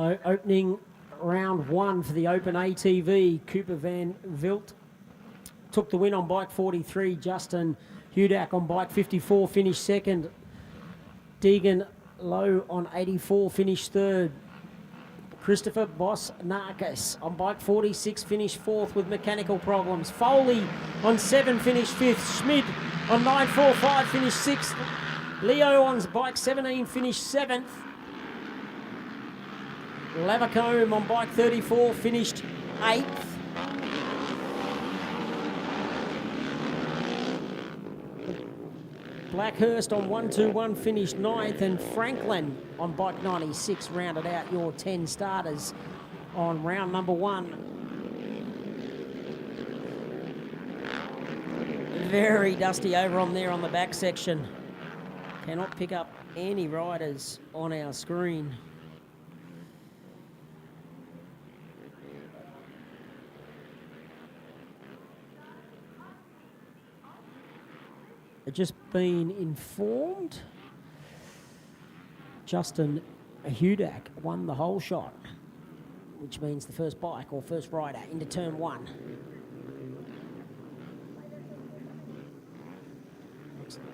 Opening round one for the Open ATV, Cooper Van Vilt took the win on bike 43. Justin Hudak on bike 54 finished second. Deegan Lowe on 84 finished third. Christopher Boss Narcus on bike 46 finished fourth with mechanical problems. Foley on 7 finished fifth. Schmid on 9.45 finished sixth. Leo on bike 17 finished seventh. Lavacombe on bike 34 finished 8th. Blackhurst on 121 finished 9th, and Franklin on bike 96 rounded out your 10 starters on round number 1. Very dusty over on there on the back section. Cannot pick up any riders on our screen. Just been informed, Justin Hudak won the whole shot, which means the first bike or first rider into turn 1.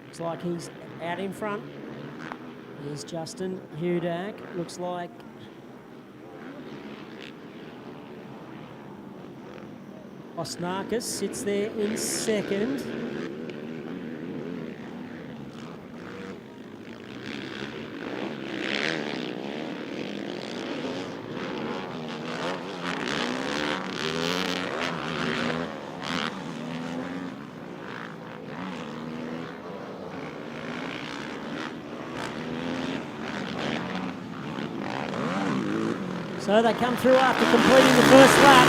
Looks like he's out in front. Here's Justin Hudak. Looks like Osnarkis sits there in second. So they come through after completing the first lap.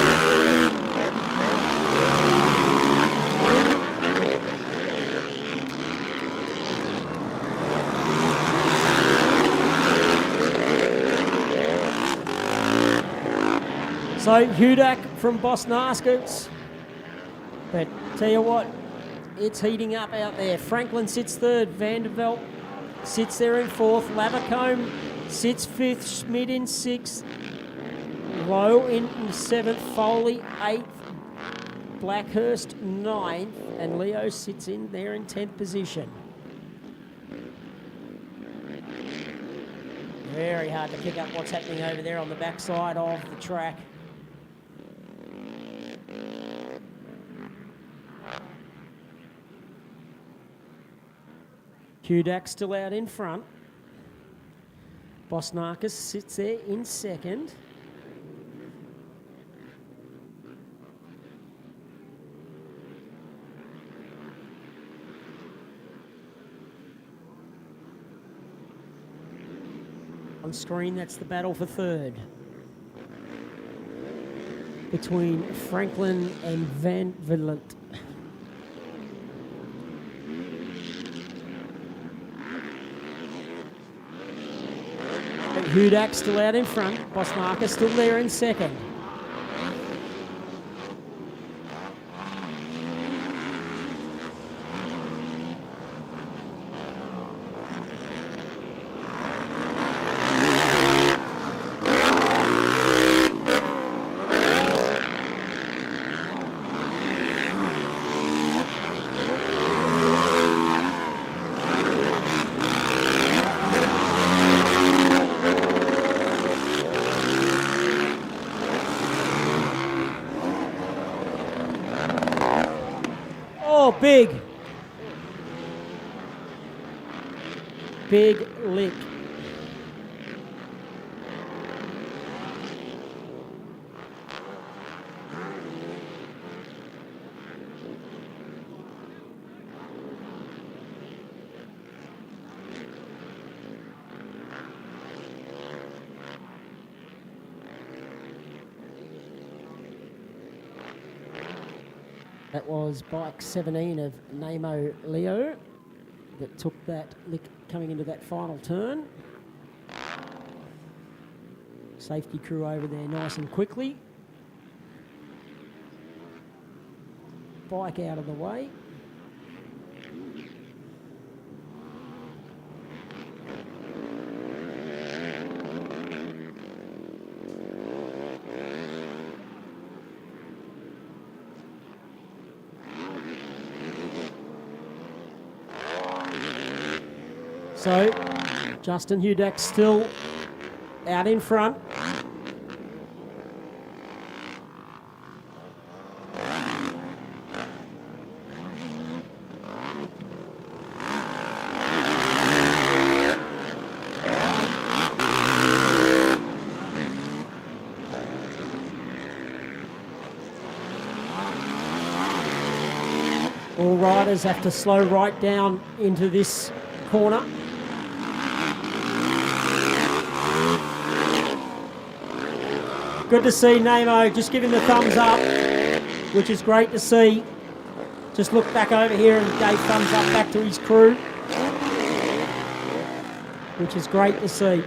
So Hudak from Bosnaskets. But tell you what, it's heating up out there. Franklin sits third, Vandervelt sits there in fourth, Lavacombe sits fifth, Schmid in sixth, Lowe in 7th, Foley 8th, Blackhurst 9th, and Leo sits in there in 10th position. Very hard to pick up what's happening over there on the backside of the track. Hudak still out in front. Bosnarkis sits there in second. On screen, that's the battle for third between Franklin and Van Villant. Hudak still out in front. Bosnarkis still there in second. Big lick. That was bike 17 of Namo Leo that took that lick coming into that final turn. Safety crew over there nice and quickly. Bike out of the way. So Justin Hudak still out in front. All riders have to slow right down into this corner. Good to see Namo just giving the thumbs up, which is great to see. Just looked back over here and gave thumbs up back to his crew, which is great to see.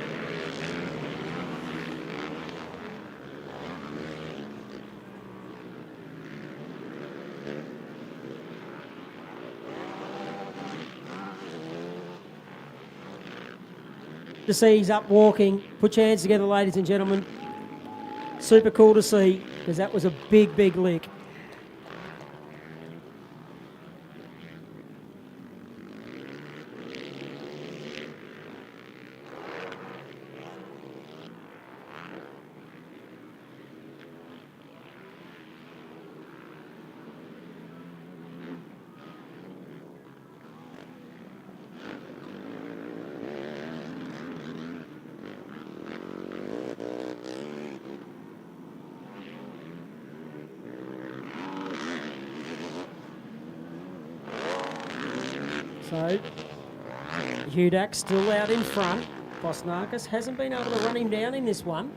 To see he's up walking. Put your hands together, ladies and gentlemen. Super cool to see, because that was a big, big lick. So, Hudak still out in front. Bosnakis hasn't been able to run him down in this one.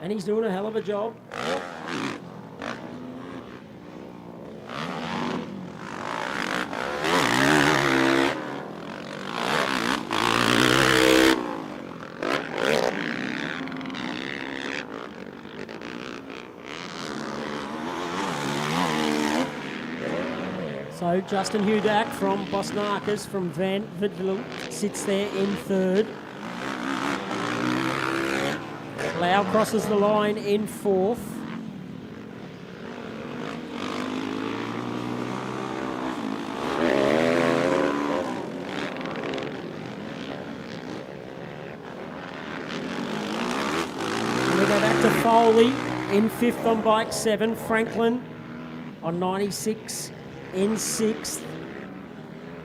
And he's doing a hell of a job. So Justin Hudak from Bosnakis from Van Vidlu sits there in third. Lau crosses the line in fourth. And we go back to Foley in fifth on bike 7. Franklin on 96. In 6th.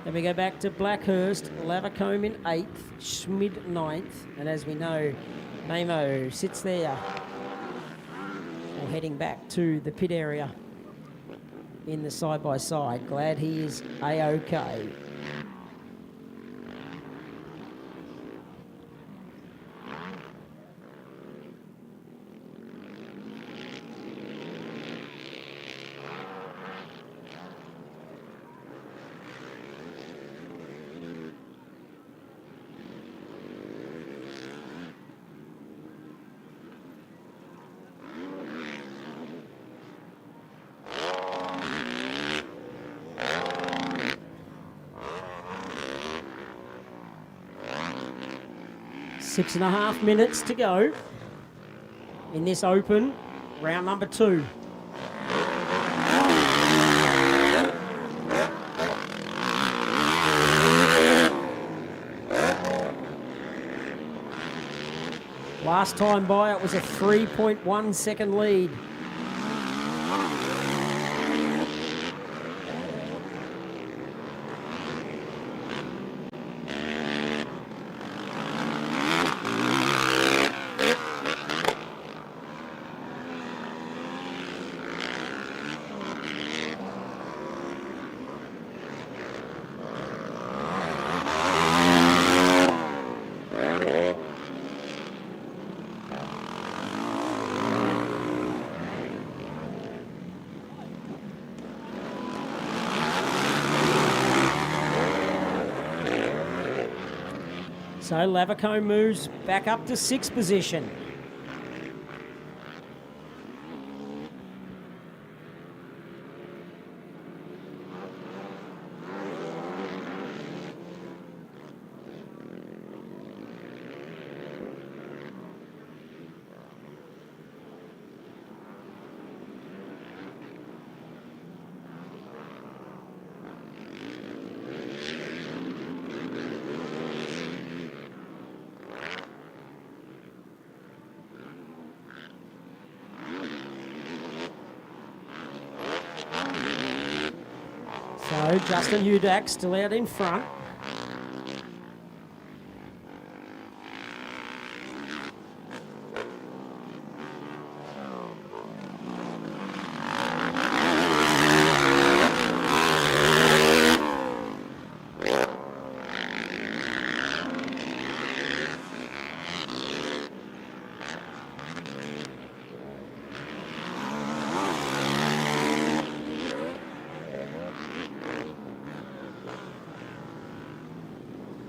Then we go back to Blackhurst, Lavacombe in 8th, Schmid 9th, and as we know, Namo sits there, or heading back to the pit area in the side-by-side. Glad he is A-OK. Six and a half minutes to go in this open, round number 2. Last time by, it was a 3.1 second lead. So Lavacombe moves back up to 6th position. Justin Hudak still out in front.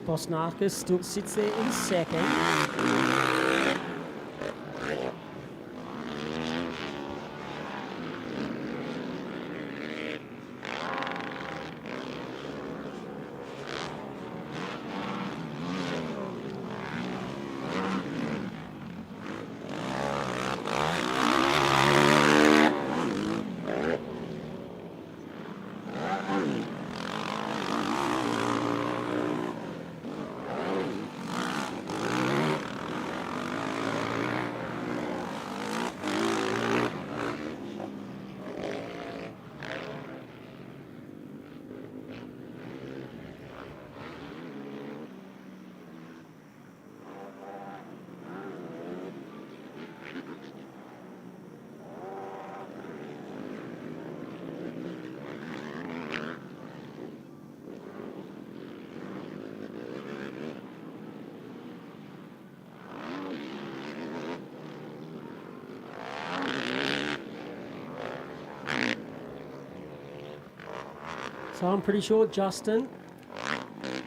Bosnarkas still sits there in second. So I'm pretty sure Justin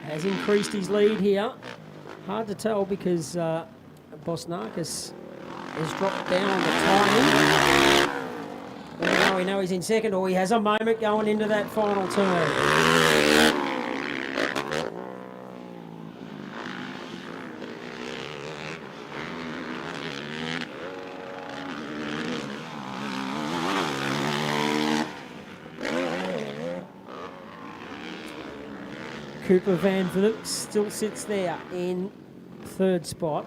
has increased his lead here. Hard to tell because Bosnarkas has dropped down on the timing. But now we know he's in second, or he has a moment going into that final turn. Cooper Van Vliet still sits there in third spot.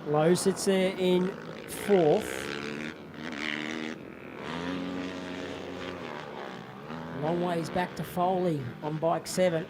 Lowe sits there in fourth. Long ways back to Foley on bike 7.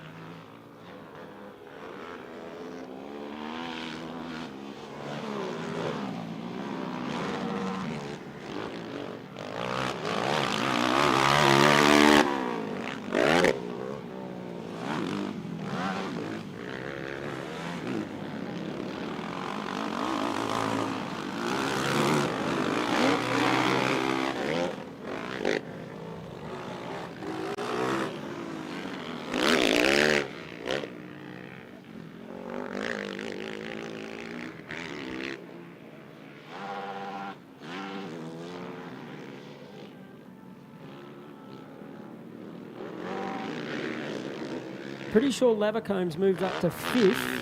Pretty sure Lavercomb's moved up to 5th.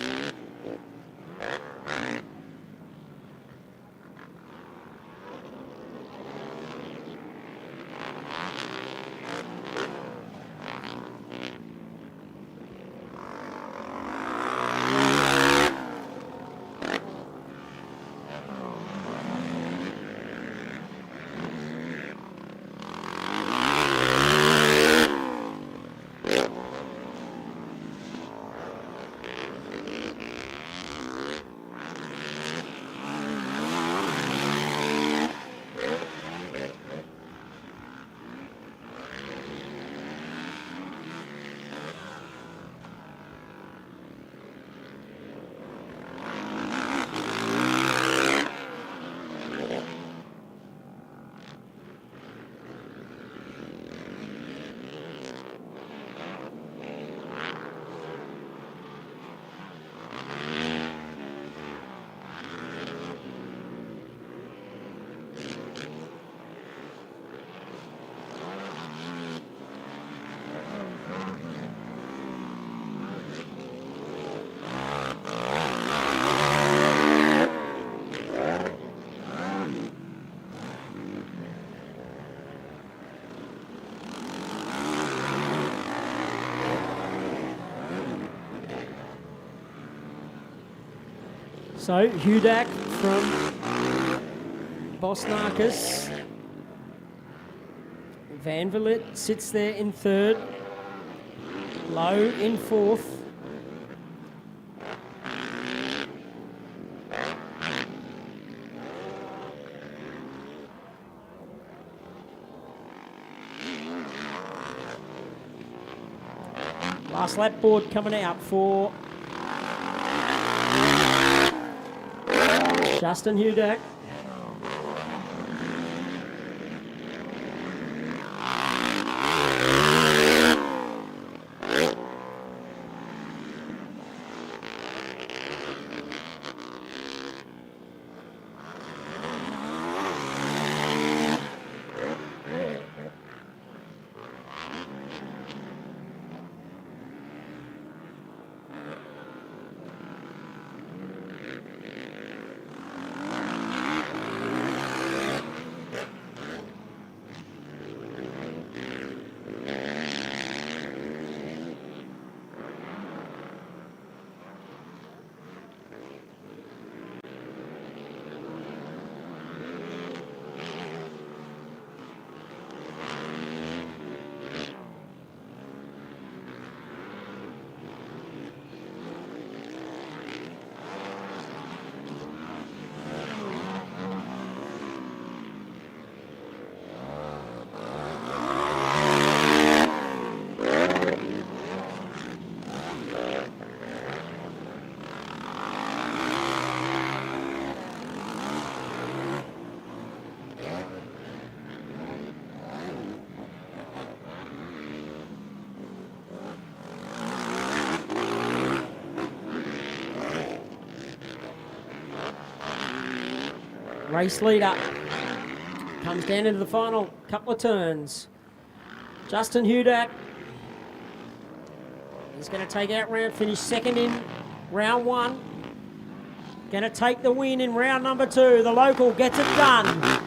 So Hudak from Bosnarkas Van Vliet sits there in third. Low in fourth. Last lap board coming out for Justin Hudak. Race leader comes down into the final couple of turns. Justin Hudak is going to take out round, finish second in round one. Going to take the win in round number two. The local gets it done.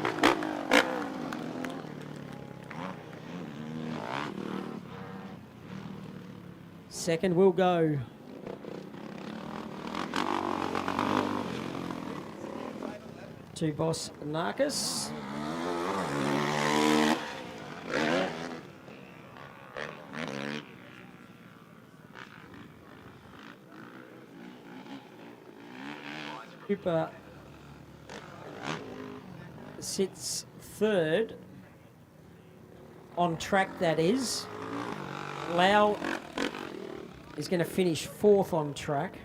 Second will go. To Boss Narcus. Cooper sits third on track, that is. Lau is going to finish fourth on track.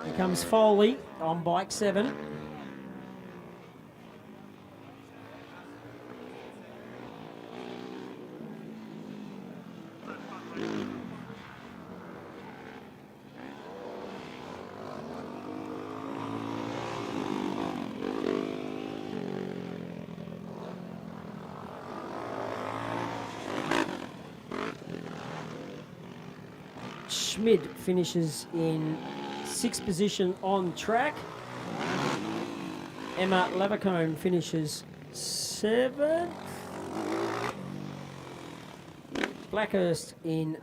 Here comes Foley on bike 7. Schmid finishes in 6th position on track. Emma Levercombe finishes 7th. Blackhurst in